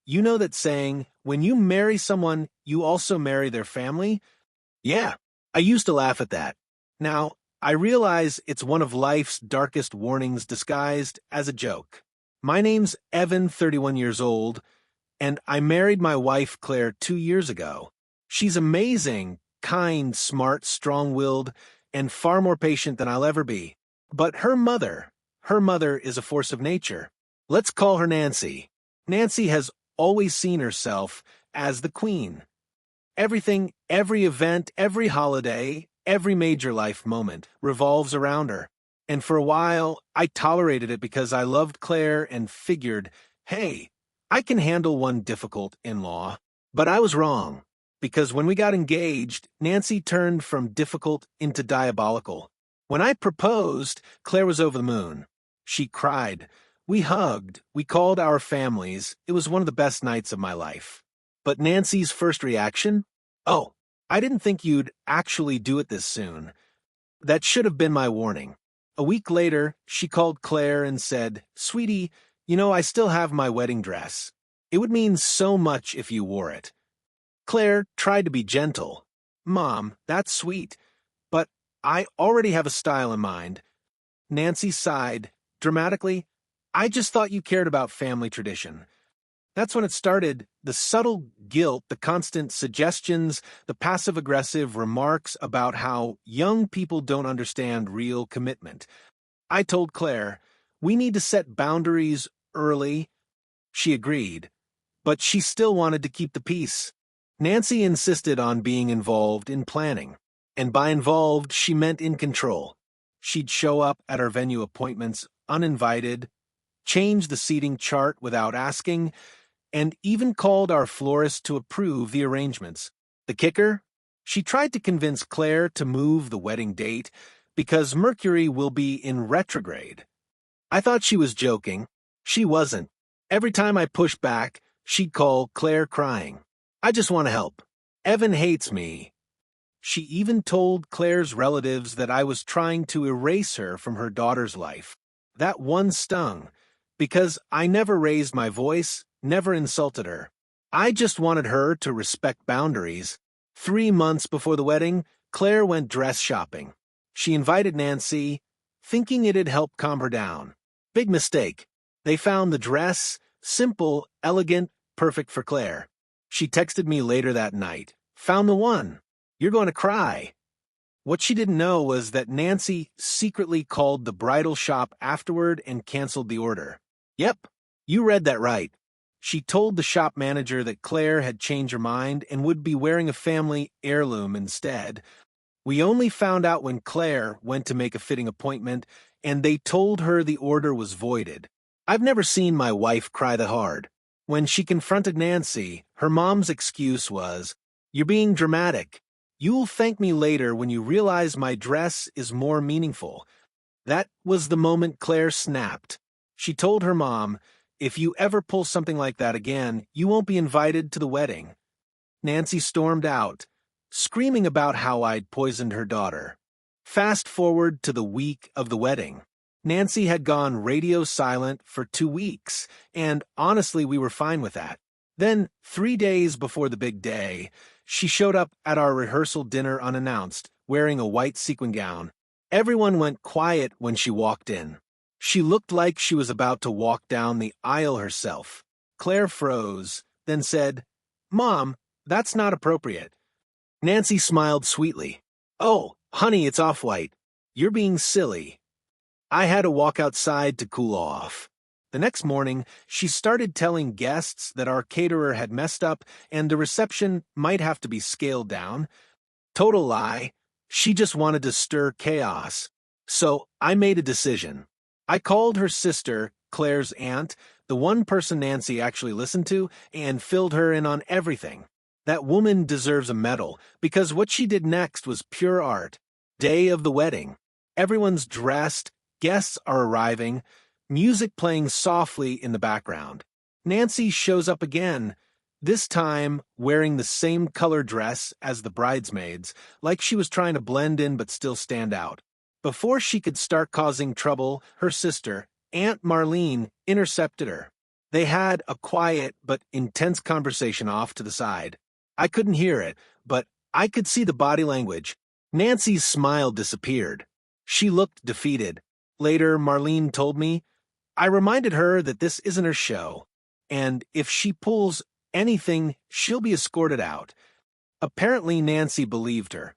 You know that saying, when you marry someone, you also marry their family? Yeah, I used to laugh at that. Now, I realize it's one of life's darkest warnings disguised as a joke. My name's Evan, 31 years old, and I married my wife Claire 2 years ago. She's amazing, kind, smart, strong-willed, and far more patient than I'll ever be. But her mother is a force of nature. Let's call her Nancy. Nancy has always seen herself as the queen. Everything, every event, every holiday, every major life moment revolves around her. And for a while, I tolerated it because I loved Claire and figured, hey, I can handle one difficult in-law. But I was wrong, because when we got engaged, Nancy turned from difficult into diabolical. When I proposed, Claire was over the moon. She cried. We hugged. We called our families. It was one of the best nights of my life. But Nancy's first reaction? Oh, I didn't think you'd actually do it this soon. That should have been my warning. A week later, she called Claire and said, Sweetie, I still have my wedding dress. It would mean so much if you wore it. Claire tried to be gentle. Mom, that's sweet, but I already have a style in mind. Nancy sighed, dramatically. I just thought you cared about family tradition. That's when it started, the subtle guilt, the constant suggestions, the passive-aggressive remarks about how young people don't understand real commitment. I told Claire, we need to set boundaries early. She agreed, but she still wanted to keep the peace. Nancy insisted on being involved in planning, and by involved, she meant in control. She'd show up at our venue appointments uninvited, change the seating chart without asking, and even called our florist to approve the arrangements. The kicker? She tried to convince Claire to move the wedding date because Mercury will be in retrograde. I thought she was joking. She wasn't. Every time I pushed back, she'd call Claire crying. I just want to help. Evan hates me. She even told Claire's relatives that I was trying to erase her from her daughter's life. That one stung, because I never raised my voice, never insulted her. I just wanted her to respect boundaries. 3 months before the wedding, Claire went dress shopping. She invited Nancy, thinking it'd help calm her down. Big mistake. They found the dress simple, elegant, perfect for Claire. She texted me later that night. Found the one. You're going to cry. What she didn't know was that Nancy secretly called the bridal shop afterward and canceled the order. Yep, you read that right. She told the shop manager that Claire had changed her mind and would be wearing a family heirloom instead. We only found out when Claire went to make a fitting appointment, and they told her the order was voided. I've never seen my wife cry that hard. When she confronted Nancy, her mom's excuse was, "You're being dramatic. You'll thank me later when you realize my dress is more meaningful." That was the moment Claire snapped. She told her mom, "If you ever pull something like that again, you won't be invited to the wedding." Nancy stormed out, screaming about how I'd poisoned her daughter. Fast forward to the week of the wedding. Nancy had gone radio silent for 2 weeks, and honestly, we were fine with that. Then, 3 days before the big day, she showed up at our rehearsal dinner unannounced, wearing a white sequin gown. Everyone went quiet when she walked in. She looked like she was about to walk down the aisle herself. Claire froze, then said, "Mom, that's not appropriate." Nancy smiled sweetly. "Oh, honey, it's off-white. You're being silly." I had to walk outside to cool off. The next morning, she started telling guests that our caterer had messed up and the reception might have to be scaled down. Total lie. She just wanted to stir chaos. So I made a decision. I called her sister, Claire's aunt, the one person Nancy actually listened to, and filled her in on everything. That woman deserves a medal, because what she did next was pure art. Day of the wedding. Everyone's dressed, guests are arriving, music playing softly in the background. Nancy shows up again, this time wearing the same color dress as the bridesmaids, like she was trying to blend in but still stand out. Before she could start causing trouble, her sister, Aunt Marlene, intercepted her. They had a quiet but intense conversation off to the side. I couldn't hear it, but I could see the body language. Nancy's smile disappeared. She looked defeated. Later, Marlene told me, I reminded her that this isn't her show, and if she pulls anything, she'll be escorted out. Apparently, Nancy believed her,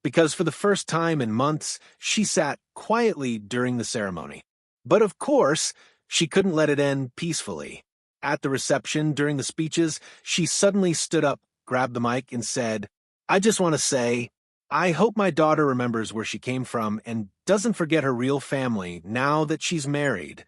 because for the first time in months, she sat quietly during the ceremony. But of course, she couldn't let it end peacefully. At the reception, during the speeches, she suddenly stood up, grabbed the mic, and said, I just want to say, I hope my daughter remembers where she came from and doesn't forget her real family now that she's married.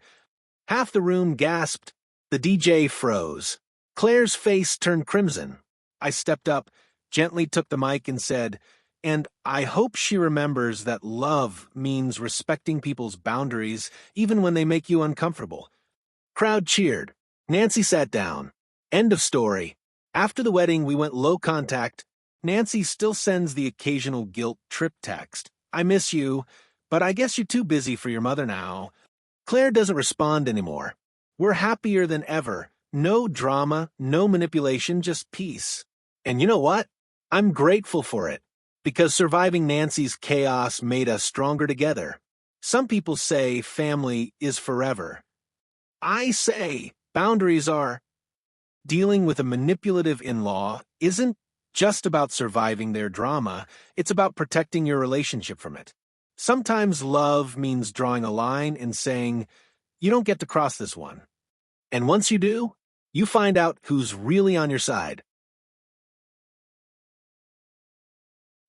Half the room gasped. The DJ froze. Claire's face turned crimson. I stepped up, gently took the mic, and said, and I hope she remembers that love means respecting people's boundaries even when they make you uncomfortable. Crowd cheered. Nancy sat down. End of story. After the wedding, we went low contact. Nancy still sends the occasional guilt trip text. I miss you, but I guess you're too busy for your mother now. Claire doesn't respond anymore. We're happier than ever. No drama, no manipulation, just peace. And you know what? I'm grateful for it, because surviving Nancy's chaos made us stronger together. Some people say family is forever. I say boundaries are. Dealing with a manipulative in-law isn't just about surviving their drama, it's about protecting your relationship from it. Sometimes love means drawing a line and saying, you don't get to cross this one. And once you do, you find out who's really on your side.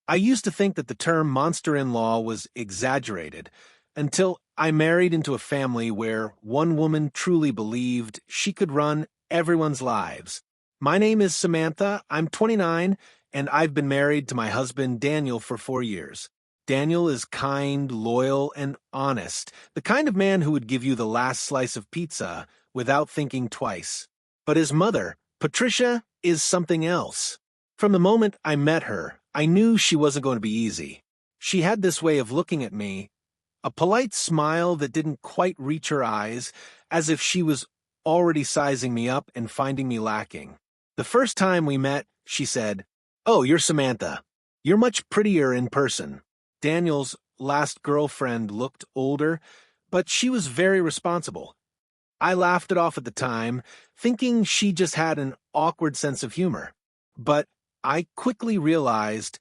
I used to think that the term monster-in-law was exaggerated until I married into a family where one woman truly believed she could run everyone's lives. My name is Samantha, I'm 29, and I've been married to my husband Daniel for 4 years. Daniel is kind, loyal, and honest, the kind of man who would give you the last slice of pizza without thinking twice. But his mother, Patricia, is something else. From the moment I met her, I knew she wasn't going to be easy. She had this way of looking at me, a polite smile that didn't quite reach her eyes, as if she was already sizing me up and finding me lacking. The first time we met, she said, "Oh, you're Samantha. You're much prettier in person." Daniel's last girlfriend looked older, but she was very responsible. I laughed it off at the time, thinking she just had an awkward sense of humor. But I quickly realized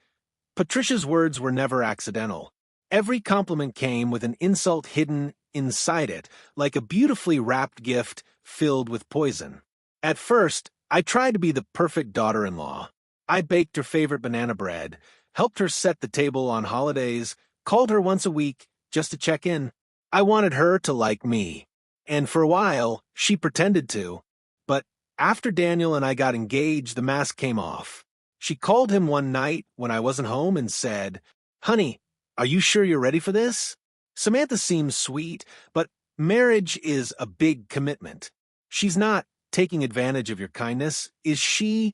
Patricia's words were never accidental. Every compliment came with an insult hidden inside it, like a beautifully wrapped gift filled with poison. At first, I tried to be the perfect daughter-in-law. I baked her favorite banana bread, helped her set the table on holidays, called her once a week just to check in. I wanted her to like me. And for a while, she pretended to. But after Daniel and I got engaged, the mask came off. She called him one night when I wasn't home and said, "Honey, are you sure you're ready for this?" Samantha seems sweet, but marriage is a big commitment. She's not taking advantage of your kindness, is she?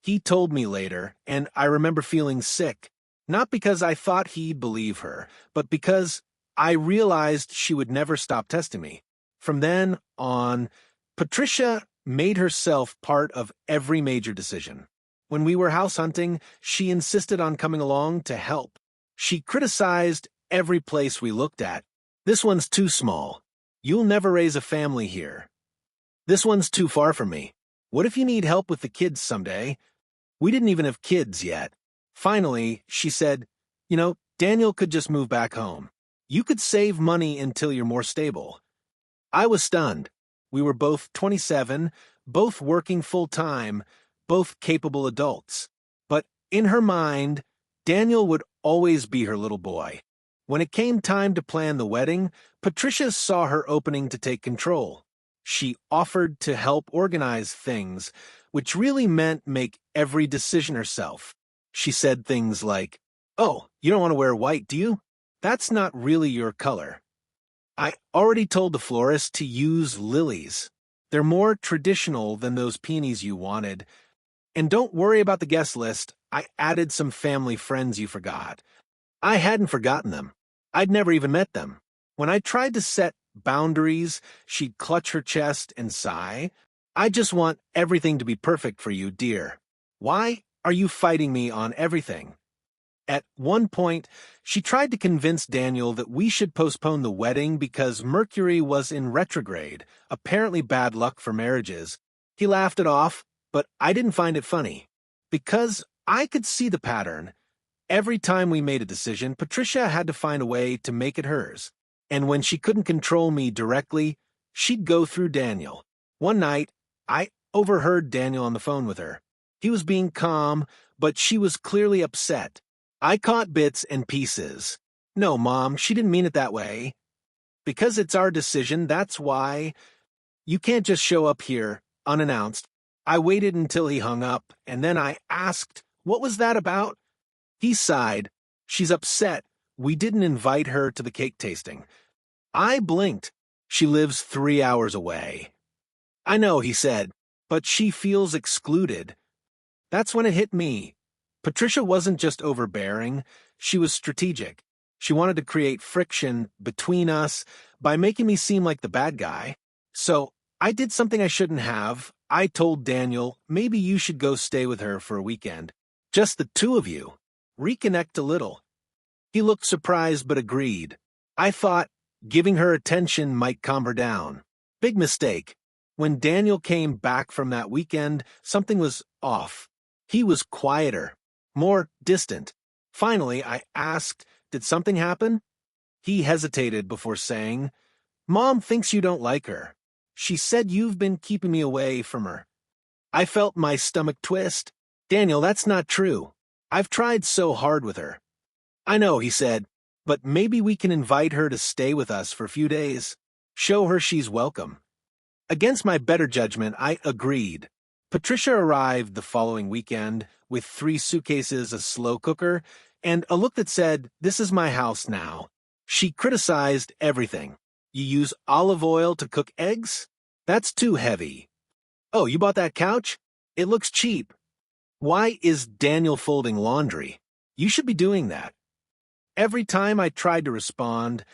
He told me later, and I remember feeling sick, not because I thought he'd believe her, but because I realized she would never stop testing me. From then on, Patricia made herself part of every major decision. When we were house hunting, she insisted on coming along to help. She criticized every place we looked at. "This one's too small. You'll never raise a family here. This one's too far from me. What if you need help with the kids someday?" We didn't even have kids yet. Finally, she said, Daniel could just move back home. You could save money until you're more stable. I was stunned. We were both 27, both working full-time, both capable adults. But in her mind, Daniel would always be her little boy. When it came time to plan the wedding, Patricia saw her opening to take control. She offered to help organize things, which really meant make every decision herself. She said things like, "Oh, you don't want to wear white, do you? That's not really your color. I already told the florist to use lilies. They're more traditional than those peonies you wanted. And don't worry about the guest list. I added some family friends you forgot." I hadn't forgotten them. I'd never even met them. When I tried to set boundaries, she'd clutch her chest and sigh. I just want everything to be perfect for you, dear. Why are you fighting me on everything? At one point, she tried to convince Daniel that we should postpone the wedding because Mercury was in retrograde, apparently bad luck for marriages. He laughed it off, but I didn't find it funny. Because I could see the pattern. Every time we made a decision, Patricia had to find a way to make it hers. And when she couldn't control me directly, she'd go through Daniel. One night, I overheard Daniel on the phone with her. He was being calm, but she was clearly upset. I caught bits and pieces. No, Mom, she didn't mean it that way. Because it's our decision, that's why. You can't just show up here, unannounced. I waited until he hung up, and then I asked, what was that about? He sighed. She's upset. We didn't invite her to the cake tasting. I blinked. She lives 3 hours away. I know, he said, but she feels excluded. That's when it hit me. Patricia wasn't just overbearing, she was strategic. She wanted to create friction between us by making me seem like the bad guy. So I did something I shouldn't have. I told Daniel, maybe you should go stay with her for a weekend. Just the two of you. Reconnect a little. He looked surprised but agreed. I thought giving her attention might calm her down. Big mistake. When Daniel came back from that weekend, something was off. He was quieter, more distant. Finally, I asked, did something happen? He hesitated before saying, Mom thinks you don't like her. She said you've been keeping me away from her. I felt my stomach twist. Daniel, that's not true. I've tried so hard with her. I know, he said, but maybe we can invite her to stay with us for a few days. Show her she's welcome. Against my better judgment, I agreed. Patricia arrived the following weekend with 3 suitcases, a slow cooker, and a look that said, this is my house now. She criticized everything. You use olive oil to cook eggs? That's too heavy. Oh, you bought that couch? It looks cheap. Why is Daniel folding laundry? You should be doing that. Every time I tried to respond,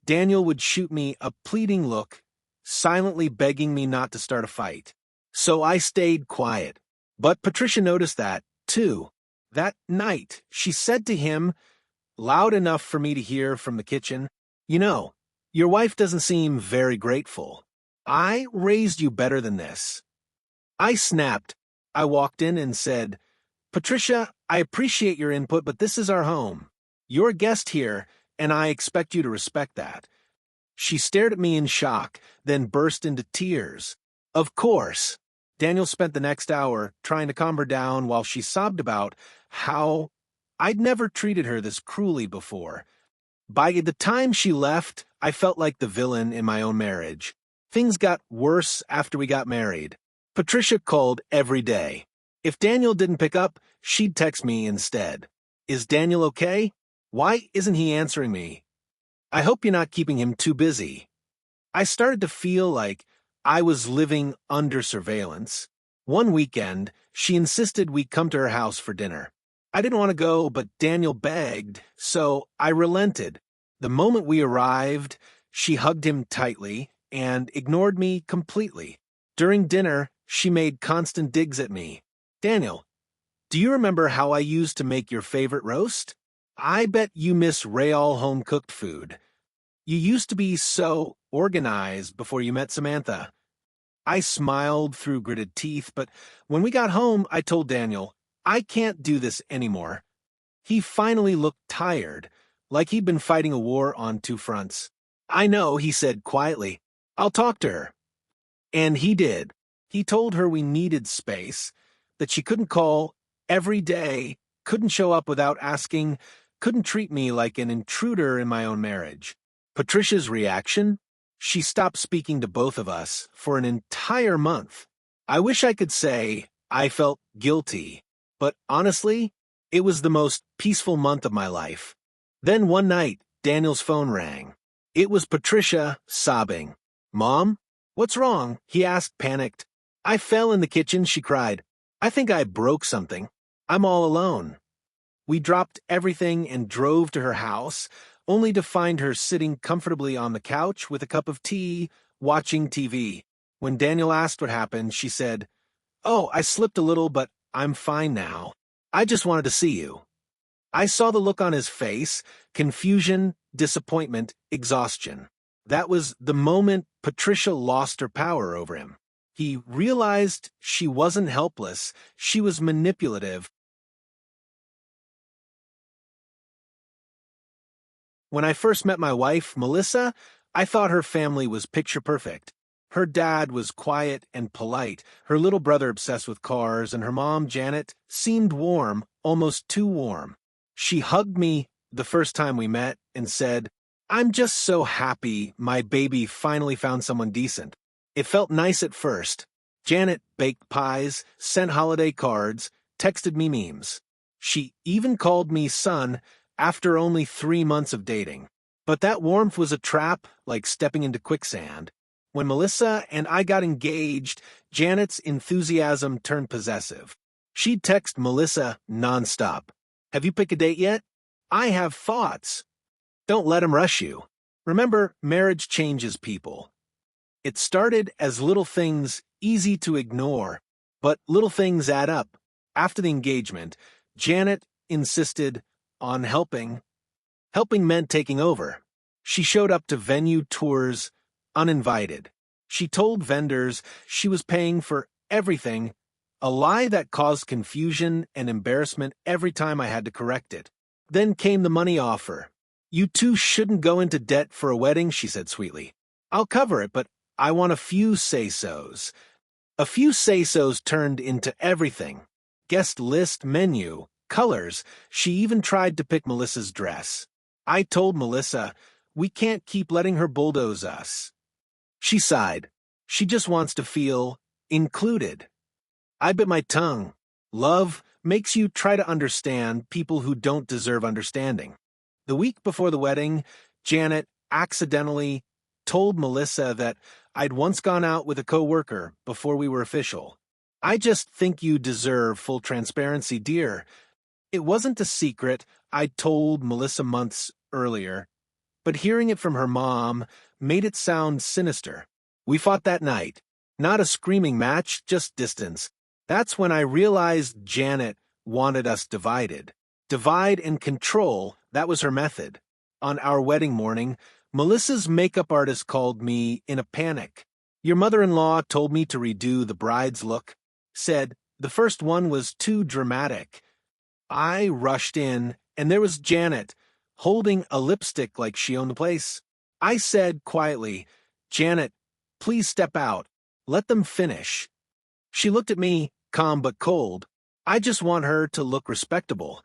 Daniel would shoot me a pleading look, silently begging me not to start a fight. So I stayed quiet. But Patricia noticed that, too. That night, she said to him, loud enough for me to hear from the kitchen, you know, your wife doesn't seem very grateful. I raised you better than this. I snapped. I walked in and said, Patricia, I appreciate your input, but this is our home. You're a guest here, and I expect you to respect that. She stared at me in shock, then burst into tears. Of course. Daniel spent the next hour trying to calm her down while she sobbed about how I'd never treated her this cruelly before. By the time she left, I felt like the villain in my own marriage. Things got worse after we got married. Patricia called every day. If Daniel didn't pick up, she'd text me instead. Is Daniel okay? Why isn't he answering me? I hope you're not keeping him too busy. I started to feel like I was living under surveillance. One weekend, she insisted we come to her house for dinner. I didn't want to go, but Daniel begged, so I relented. The moment we arrived, she hugged him tightly and ignored me completely. During dinner, she made constant digs at me. Daniel, do you remember how I used to make your favorite roast? I bet you miss Raal home-cooked food. You used to be so organized before you met Samantha. I smiled through gritted teeth, but when we got home, I told Daniel, I can't do this anymore. He finally looked tired, like he'd been fighting a war on 2 fronts. I know, he said quietly. I'll talk to her. And he did. He told her we needed space, that she couldn't call every day, couldn't show up without asking, couldn't treat me like an intruder in my own marriage. Patricia's reaction? She stopped speaking to both of us for an entire month. I wish I could say I felt guilty, but honestly, it was the most peaceful month of my life. Then one night, Daniel's phone rang. It was Patricia, sobbing. Mom? What's wrong? He asked, panicked. I fell in the kitchen, she cried. I think I broke something. I'm all alone. We dropped everything and drove to her house, only to find her sitting comfortably on the couch with a cup of tea, watching TV. When Daniel asked what happened, she said, "Oh, I slipped a little, but I'm fine now. I just wanted to see you." I saw the look on his face: confusion, disappointment, exhaustion. That was the moment Patricia lost her power over him. He realized she wasn't helpless, she was manipulative. When I first met my wife, Melissa, I thought her family was picture perfect. Her dad was quiet and polite, her little brother obsessed with cars, and her mom, Janet, seemed warm, almost too warm. She hugged me the first time we met and said, "I'm just so happy my baby finally found someone decent." It felt nice at first. Janet baked pies, sent holiday cards, texted me memes. She even called me son after only 3 months of dating. But that warmth was a trap, like stepping into quicksand. When Melissa and I got engaged, Janet's enthusiasm turned possessive. She'd text Melissa nonstop. "Have you picked a date yet?" "I have thoughts." Don't let him rush you. Remember, marriage changes people. It started as little things easy to ignore, but little things add up. After the engagement, Janet insisted on helping. Helping meant taking over. She showed up to venue tours uninvited. She told vendors she was paying for everything, a lie that caused confusion and embarrassment every time I had to correct it. Then came the money offer. "You two shouldn't go into debt for a wedding," she said sweetly. "I'll cover it, but I want a few say-sos." A few say-sos turned into everything. Guest list, menu, colors. She even tried to pick Melissa's dress. I told Melissa, we can't keep letting her bulldoze us. She sighed. She just wants to feel included. I bit my tongue. Love makes you try to understand people who don't deserve understanding. The week before the wedding, Janet accidentally told Melissa that I'd once gone out with a coworker before we were official. "I just think you deserve full transparency, dear." It wasn't a secret I'd told Melissa months earlier, but hearing it from her mom made it sound sinister. We fought that night. Not a screaming match, just distance. That's when I realized Janet wanted us divided. Divide and control, that was her method. On our wedding morning, Melissa's makeup artist called me in a panic. "Your mother-in-law told me to redo the bride's look. Said the first one was too dramatic." I rushed in, and there was Janet, holding a lipstick like she owned the place. I said quietly, "Janet, please step out. Let them finish." She looked at me, calm but cold. "I just want her to look respectable."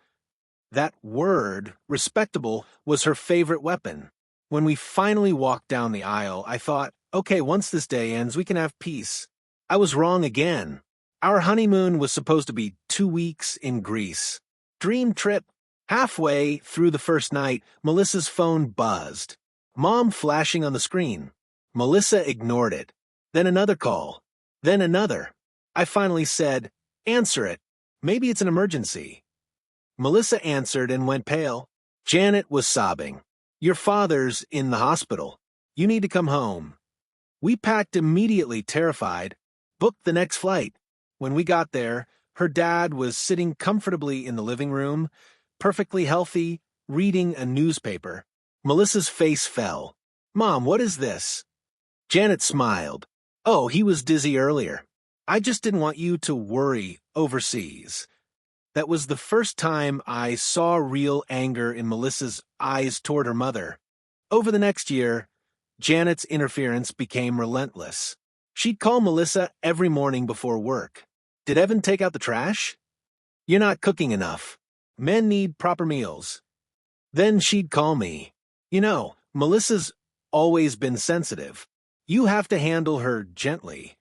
That word, respectable, was her favorite weapon. When we finally walked down the aisle, I thought, okay, once this day ends, we can have peace. I was wrong again. Our honeymoon was supposed to be 2 weeks in Greece. Dream trip. Halfway through the first night, Melissa's phone buzzed. Mom flashing on the screen. Melissa ignored it. Then another call. Then another. I finally said, "Answer it. Maybe it's an emergency." Melissa answered and went pale. Janet was sobbing. "Your father's in the hospital. You need to come home." We packed immediately, terrified. Booked the next flight. When we got there, her dad was sitting comfortably in the living room, perfectly healthy, reading a newspaper. Melissa's face fell. "Mom, what is this?" Janet smiled. "Oh, he was dizzy earlier. I just didn't want you to worry overseas." That was the first time I saw real anger in Melissa's eyes toward her mother. Over the next year, Janet's interference became relentless. She'd call Melissa every morning before work. "Did Evan take out the trash?" "You're not cooking enough. Men need proper meals." Then she'd call me. "You know, Melissa's always been sensitive. You have to handle her gently."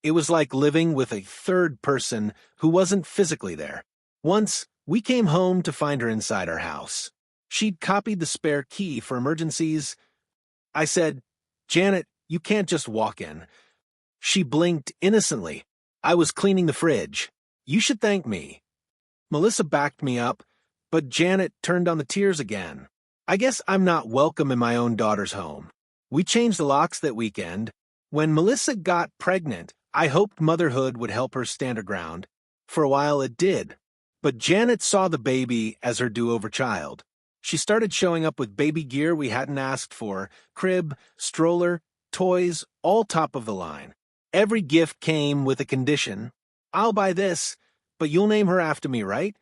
It was like living with a third person who wasn't physically there. Once, we came home to find her inside our house. She'd copied the spare key for emergencies. I said, "Janet, you can't just walk in." She blinked innocently. "I was cleaning the fridge. You should thank me." Melissa backed me up, but Janet turned on the tears again. I guess I'm not welcome in my own daughter's home. We changed the locks that weekend. When Melissa got pregnant, I hoped motherhood would help her stand her ground. For a while it did. But Janet saw the baby as her do-over child. She started showing up with baby gear we hadn't asked for, crib, stroller, toys, all top of the line. Every gift came with a condition. I'll buy this, but you'll name her after me, right?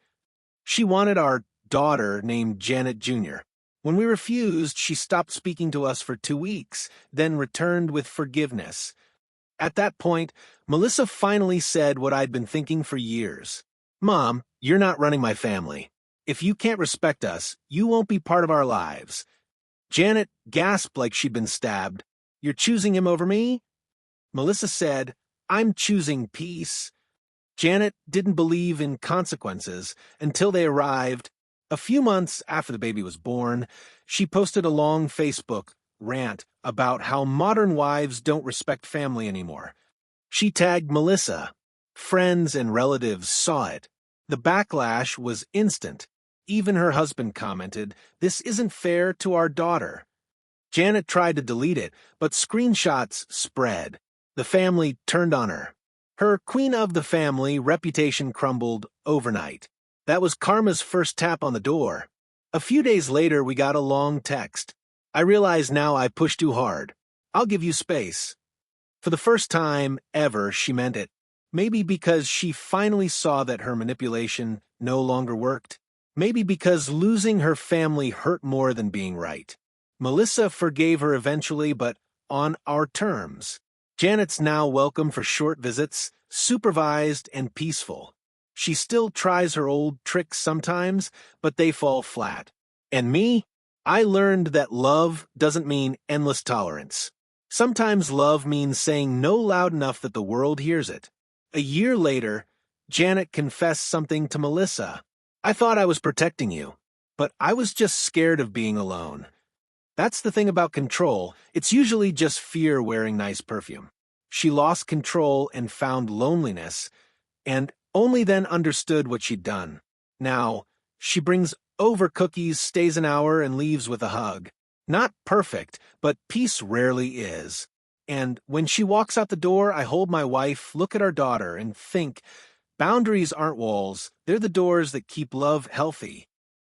She wanted our daughter named Janet Jr. When we refused, she stopped speaking to us for 2 weeks, then returned with forgiveness. At that point, Melissa finally said what I'd been thinking for years. Mom, you're not running my family. If you can't respect us, you won't be part of our lives. Janet gasped like she'd been stabbed. You're choosing him over me? Melissa said, I'm choosing peace. Janet didn't believe in consequences until they arrived. A few months after the baby was born, she posted a long Facebook rant about how modern wives don't respect family anymore. She tagged Melissa. Friends and relatives saw it. The backlash was instant. Even her husband commented, "This isn't fair to our daughter." Janet tried to delete it, but screenshots spread. The family turned on her. Her queen of the family reputation crumbled overnight. That was karma's first tap on the door. A few days later, we got a long text. I realize now I pushed too hard. I'll give you space. For the first time ever, she meant it. Maybe because she finally saw that her manipulation no longer worked. Maybe because losing her family hurt more than being right. Melissa forgave her eventually, but on our terms. Janet's now welcome for short visits, supervised and peaceful. She still tries her old tricks sometimes, but they fall flat. And me? I learned that love doesn't mean endless tolerance. Sometimes love means saying no loud enough that the world hears it. A year later, Janet confessed something to Melissa. I thought I was protecting you, but I was just scared of being alone. That's the thing about control. It's usually just fear wearing nice perfume. She lost control and found loneliness, and only then understood what she'd done. Now, she brings over cookies, stays an hour, and leaves with a hug. Not perfect, but peace rarely is. And when she walks out the door, I hold my wife, look at our daughter, and think, boundaries aren't walls, they're the doors that keep love healthy.